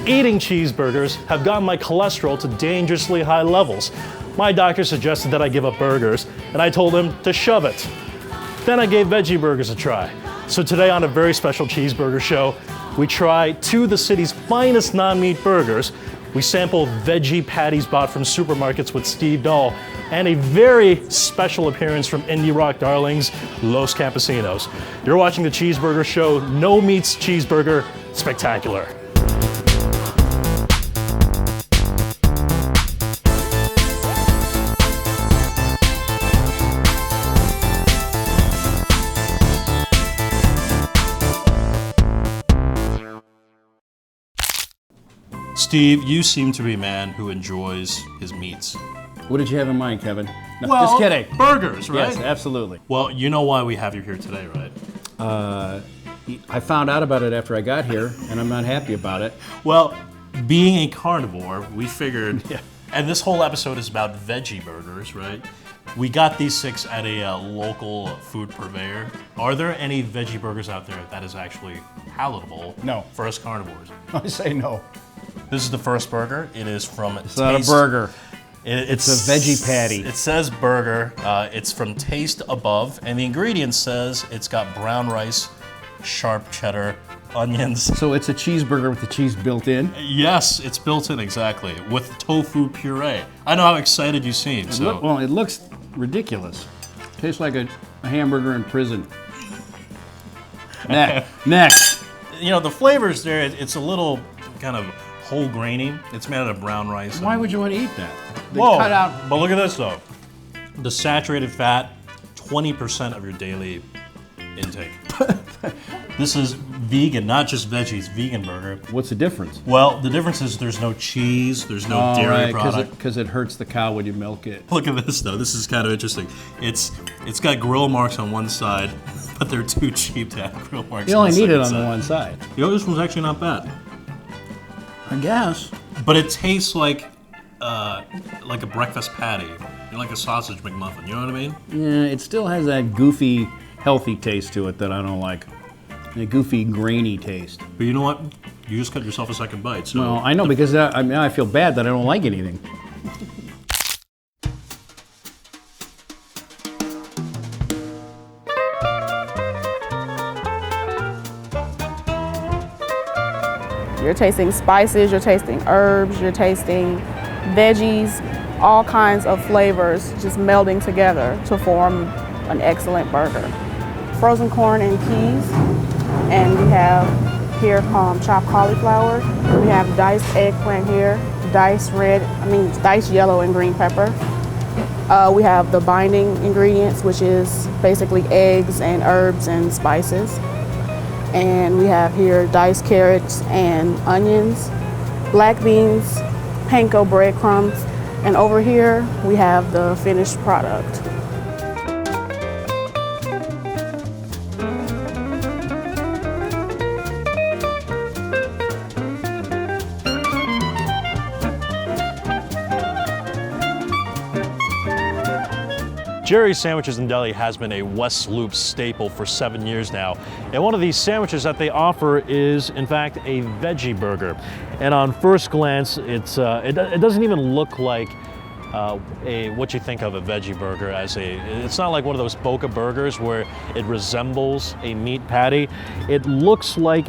Eating cheeseburgers have gotten my cholesterol to dangerously high levels. My doctor suggested that I give up burgers, and I told him to shove it. Then I gave veggie burgers a try. So today on a very special cheeseburger show, we try two of the city's finest non-meat burgers. We sample veggie patties bought from supermarkets with Steve Dahl, and a very special appearance from indie rock darlings, Los Campesinos. You're watching the Cheeseburger Show, No Meats Cheeseburger Spectacular. Steve, you seem to be a man who enjoys his meats. What did you have in mind, Kevin? No, Well, just kidding. Burgers, right? Yes, absolutely. Well, you know why we have you here today, right? I found out about it after I got here, and I'm not happy about it. Well, being a carnivore, we figured, Yeah. and this whole episode is about veggie burgers, right? We got these 6 at a local food purveyor. Are there any veggie burgers out there that is actually palatable No. for us carnivores? I say no. This is the first burger. It is from It's not a burger. It's a veggie patty. It says burger. It's from Taste Above, and the ingredients says it's got brown rice, sharp cheddar, onions. So it's a cheeseburger with the cheese built in? Yes, it's built in exactly with tofu puree. I know how excited you seem. So Well, it looks ridiculous. Tastes like a hamburger in prison. Next. you know the flavors there. It's a little kind of whole grainy. It's made out of brown rice. Why would you want to eat that? They Whoa! cut out. But look at this though. The saturated fat, 20% of your daily intake. This is vegan, not just veggies, vegan burger. What's the difference? Well, the difference is there's no cheese, there's no dairy product. Because it hurts the cow when you milk it. Look at this though. This is kind of interesting. It's got grill marks on one side, but they're too cheap to have grill marks. You only need it on second the side. one side. You know, this one's actually not bad, I guess. but it tastes like a breakfast patty, like a sausage McMuffin. You know what I mean? Yeah, it still has that goofy, healthy taste to it that I don't like. A goofy, grainy taste. But you know what? You just cut yourself a second bite. So Well, I know because I feel bad that I don't like anything. You're tasting spices, you're tasting herbs, you're tasting veggies, all kinds of flavors just melding together to form an excellent burger. Frozen corn and peas, and we have here chopped cauliflower. We have diced eggplant here, diced yellow and green pepper. We have the binding ingredients, which is basically eggs and herbs and spices. And we have here diced carrots and onions, black beans, panko breadcrumbs, and over here we have the finished product. Jerry's Sandwiches and Deli has been a West Loop staple for 7 years now. And one of these sandwiches that they offer is, in fact, a veggie burger. And on first glance, it doesn't even look like what you think of a veggie burger as it's not like one of those Boca burgers where it resembles a meat patty. It looks like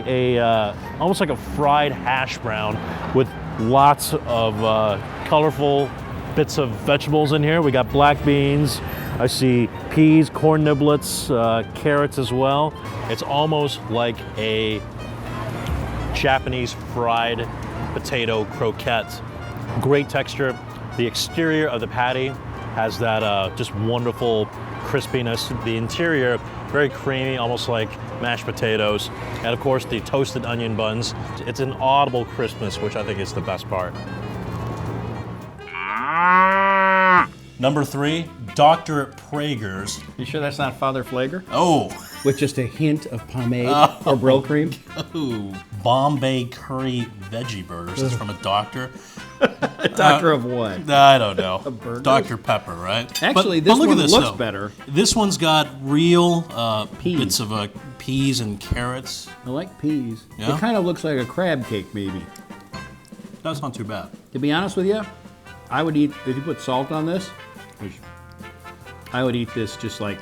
almost like a fried hash brown with lots of colorful bits of vegetables in here. We got black beans, I see peas, corn niblets, carrots as well. It's almost like a Japanese fried potato croquette. Great texture. The exterior of the patty has that just wonderful crispiness. The interior, very creamy, almost like mashed potatoes. And of course, the toasted onion buns. It's an audible crispness, which I think is the best part. Number 3, Dr. Prager's. You sure that's not Father Flager? Oh. With just a hint of pomade or Brill cream? Ooh. Bombay Curry Veggie Burgers. It's from a doctor. A doctor of what? I don't know. burgers? Dr. Pepper, right? Actually, but this look one at this, looks though. better. This one's got real Peas. bits of peas and carrots. I like peas. Yeah? It kind of looks like a crab cake, maybe. That's not too bad. To be honest with you, I would eat, if you put salt on this, which I would eat this just like,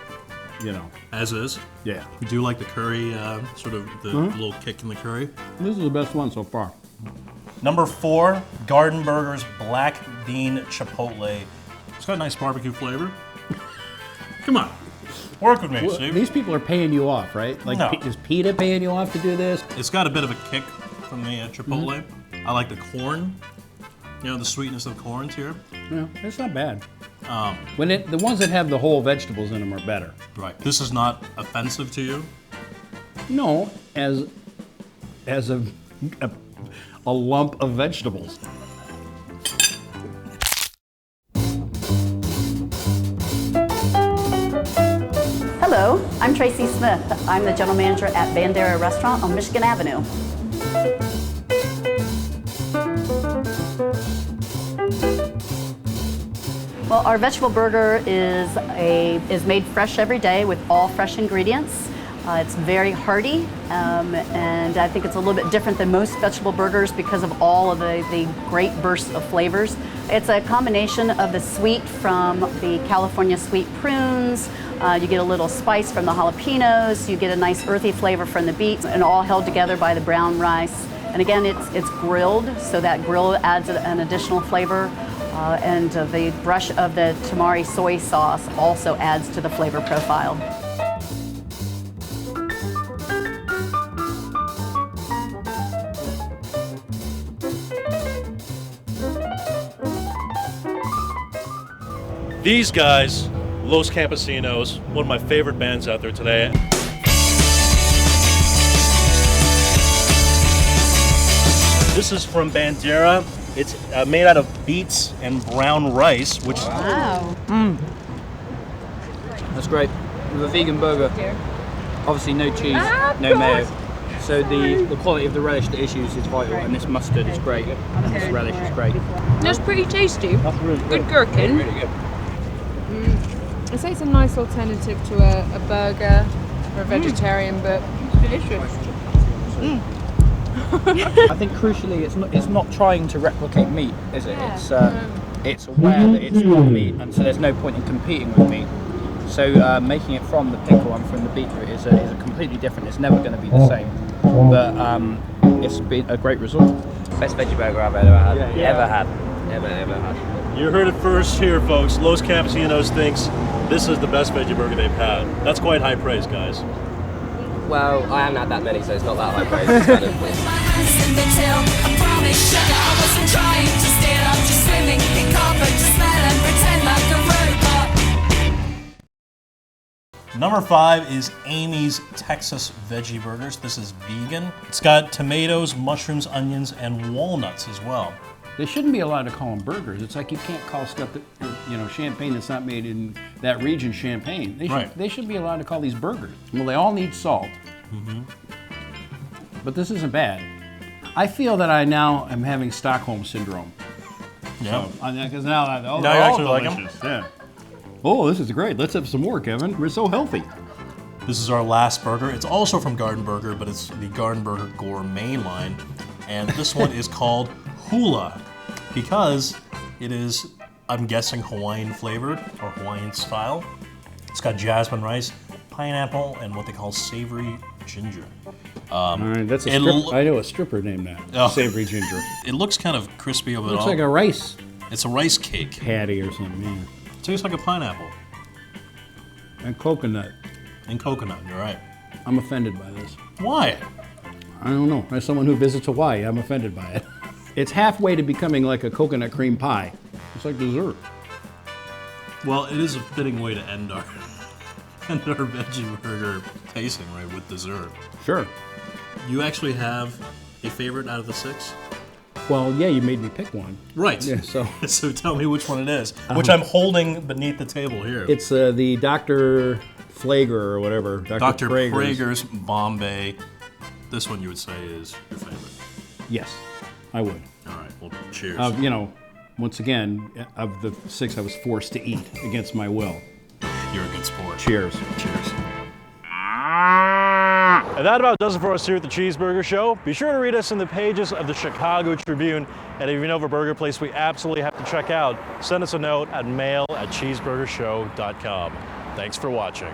you know. As is? Yeah. Do you like the curry, sort of the little kick in the curry? This is the best one so far. Number 4, Garden Burger's Black Bean Chipotle. It's got a nice barbecue flavor. Come on, work with me, Well, Steve. these people are paying you off, right? Like, No. is PETA paying you off to do this? It's got a bit of a kick from the Chipotle. I like the corn. You know, the sweetness of corns here. Yeah, it's not bad. The ones that have the whole vegetables in them are better. Right. This is not offensive to you? No, as a lump of vegetables. Hello, I'm Tracy Smith. I'm the general manager at Bandera Restaurant on Michigan Avenue. Well, our vegetable burger is made fresh every day with all fresh ingredients. It's very hearty, and I think it's a little bit different than most vegetable burgers because of all of the great bursts of flavors. It's a combination of the sweet from the California sweet prunes, you get a little spice from the jalapenos, you get a nice earthy flavor from the beets, and all held together by the brown rice. And again, it's grilled, so that grill adds an additional flavor. And the brush of the tamari soy sauce also adds to the flavor profile. These guys, Los Campesinos, one of my favorite bands out there today. This is from Bandera. It's made out of beets and brown rice, which Wow. That's great. With a vegan burger, obviously no cheese, no mayo. So the quality of the relish that issues is vital, and this mustard is great, and this relish is great. That's pretty tasty. That's really Good gherkin. Really good. I'd say it's a nice alternative to a burger or a vegetarian, but delicious. I think crucially, it's not trying to replicate meat, is it? It's aware that it's not meat, and so there's no point in competing with meat. So making it from the pickle and from the beetroot is a completely different. It's never going to be the same, but it's been a great result. Best veggie burger I've ever had. Ever had. you heard it first here, folks. Los Campesinos thinks this is the best veggie burger they've had. That's quite high praise, guys. Well, I haven't had that many, so it's not that high praise. It's kind of, Number 5 is Amy's Texas Veggie Burgers. This is vegan. It's got tomatoes, mushrooms, onions, and walnuts as well. They shouldn't be allowed to call them burgers. It's like you can't call stuff that, champagne that's not made in that region champagne. They should be allowed to call these burgers. Well, they all need salt. But this isn't bad. I feel that I now am having Stockholm syndrome. Yeah. Because now Now you they're all actually like 'em? delicious. Yeah. Oh, this is great. Let's have some more, Kevin. We're so healthy. This is our last burger. It's also from Garden Burger, but it's the Garden Burger Gourmet line. And this one is called Hula because it is, I'm guessing, Hawaiian flavored or Hawaiian style. It's got jasmine rice, pineapple, and what they call savory ginger. All right, that's a I know a stripper named that. Oh. Savory ginger. It looks kind of crispy of it Looks all. like a rice It's a rice cake. patty or something, yeah. Tastes like a pineapple And coconut. and coconut. You're right. I'm offended by this. Why? I don't know. As someone who visits Hawaii, I'm offended by it. It's halfway to becoming like a coconut cream pie. It's like dessert. Well, it is a fitting way to end our veggie burger tasting, right, with dessert. Sure. You actually have a favorite out of the 6? Well, yeah, you made me pick one. Right. Yeah, so So tell me which one it is, which I'm holding beneath the table here. it's the Dr. Flager or whatever. Dr. Prager's Bombay. This one you would say is your favorite. Yes, I would. All right, well, cheers. Once again, of the 6 I was forced to eat against my will. You're a good sport. Cheers. Cheers. And that about does it for us here at the Cheeseburger Show. Be sure to read us in the pages of the Chicago Tribune. And if you know of a burger place we absolutely have to check out, send us a note at mail@cheeseburgershow.com. Thanks for watching.